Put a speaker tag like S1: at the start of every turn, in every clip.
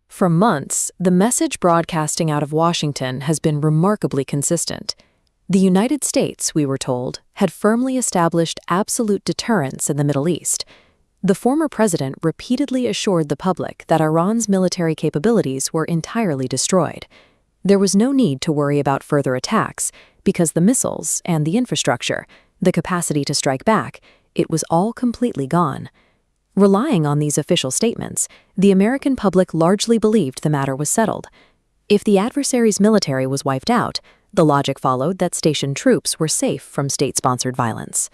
S1: For months, the message broadcasting out of Washington has been remarkably consistent. The United States, we were told, had firmly established absolute deterrence in the Middle East. The former president repeatedly assured the public that Iran's military capabilities were entirely destroyed. There was no need to worry about further attacks because the missiles and the infrastructure, the capacity to strike back, it was all completely gone. Relying on these official statements, the American public largely believed the matter was settled. If the adversary's military was wiped out, the logic followed that stationed troops were safe from state-sponsored violence.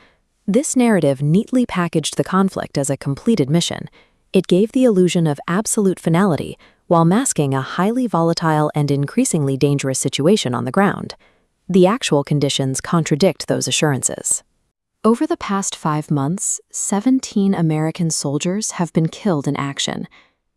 S1: This narrative neatly packaged the conflict as a completed mission. It gave the illusion of absolute finality while masking a highly volatile and increasingly dangerous situation on the ground. The actual conditions contradict those assurances. Over the past 5 months, 17 American soldiers have been killed in action.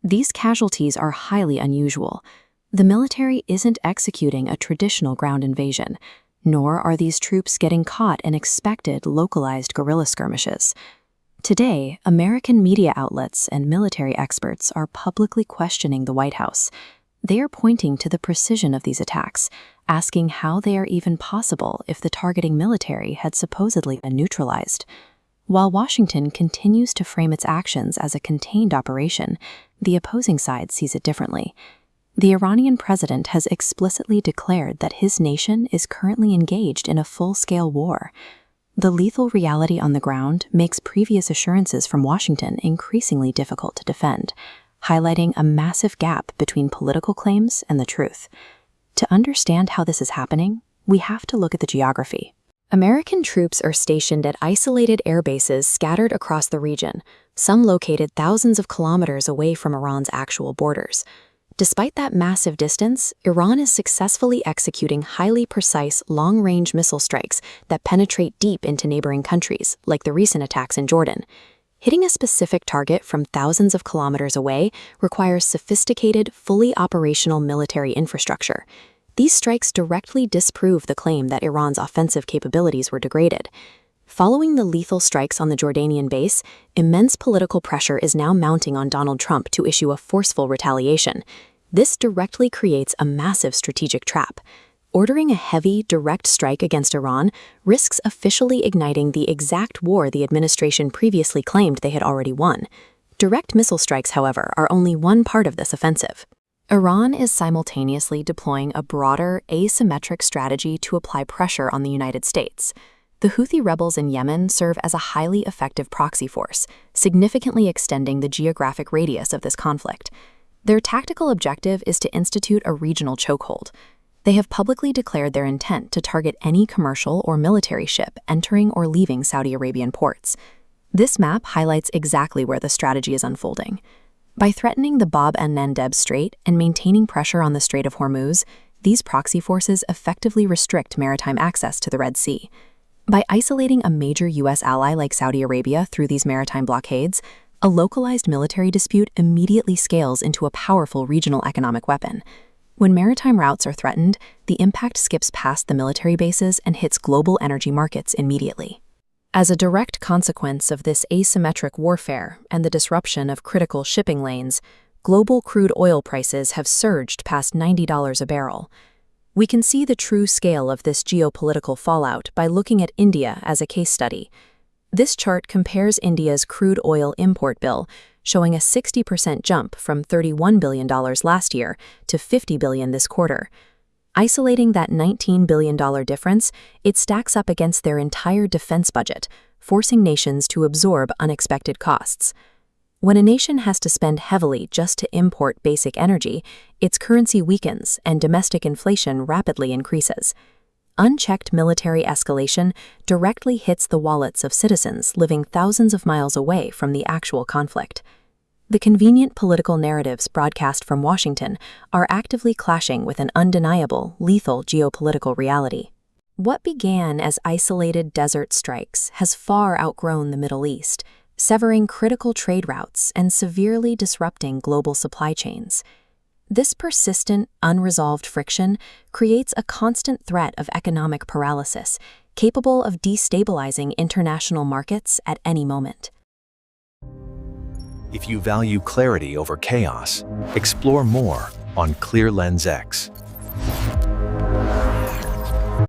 S1: These casualties are highly unusual. The military isn't executing a traditional ground invasion, nor are these troops getting caught in expected localized guerrilla skirmishes. Today, American media outlets and military experts are publicly questioning the White House. They are pointing to the precision of these attacks, asking how they are even possible if the targeting military had supposedly been neutralized. While Washington continues to frame its actions as a contained operation, the opposing side sees it differently. The Iranian president has explicitly declared that his nation is currently engaged in a full-scale war. The lethal reality on the ground makes previous assurances from Washington increasingly difficult to defend, highlighting a massive gap between political claims and the truth. To understand how this is happening, we have to look at the geography. American troops are stationed at isolated air bases scattered across the region, some located thousands of kilometers away from Iran's actual borders. Despite that massive distance, Iran is successfully executing highly precise, long-range missile strikes that penetrate deep into neighboring countries, like the recent attacks in Jordan. Hitting a specific target from thousands of kilometers away requires sophisticated, fully operational military infrastructure. These strikes directly disprove the claim that Iran's offensive capabilities were degraded. Following the lethal strikes on the Jordanian base, immense political pressure is now mounting on Donald Trump to issue a forceful retaliation. This directly creates a massive strategic trap. Ordering a heavy, direct strike against Iran risks officially igniting the exact war the administration previously claimed they had already won. Direct missile strikes, however, are only one part of this offensive. Iran is simultaneously deploying a broader, asymmetric strategy to apply pressure on the United States. The Houthi rebels in Yemen serve as a highly effective proxy force, significantly extending the geographic radius of this conflict. Their tactical objective is to institute a regional chokehold. They have publicly declared their intent to target any commercial or military ship entering or leaving Saudi Arabian ports. This map highlights exactly where the strategy is unfolding. By threatening the Bab el-Mandeb Strait and maintaining pressure on the Strait of Hormuz, these proxy forces effectively restrict maritime access to the Red Sea. By isolating a major U.S. ally like Saudi Arabia through these maritime blockades, a localized military dispute immediately scales into a powerful regional economic weapon. When maritime routes are threatened, the impact skips past the military bases and hits global energy markets immediately. As a direct consequence of this asymmetric warfare and the disruption of critical shipping lanes, global crude oil prices have surged past $90 a barrel. We can see the true scale of this geopolitical fallout by looking at India as a case study. This chart compares India's crude oil import bill, showing a 60% jump from $31 billion last year to $50 billion this quarter. Isolating that $19 billion difference, it stacks up against their entire defense budget, forcing nations to absorb unexpected costs. When a nation has to spend heavily just to import basic energy, its currency weakens and domestic inflation rapidly increases. Unchecked military escalation directly hits the wallets of citizens living thousands of miles away from the actual conflict. The convenient political narratives broadcast from Washington are actively clashing with an undeniable, lethal geopolitical reality. What began as isolated desert strikes has far outgrown the Middle East, severing critical trade routes and severely disrupting global supply chains. This persistent, unresolved friction creates a constant threat of economic paralysis, capable of destabilizing international markets at any moment.
S2: If you value clarity over chaos, explore more on Clear Lens X.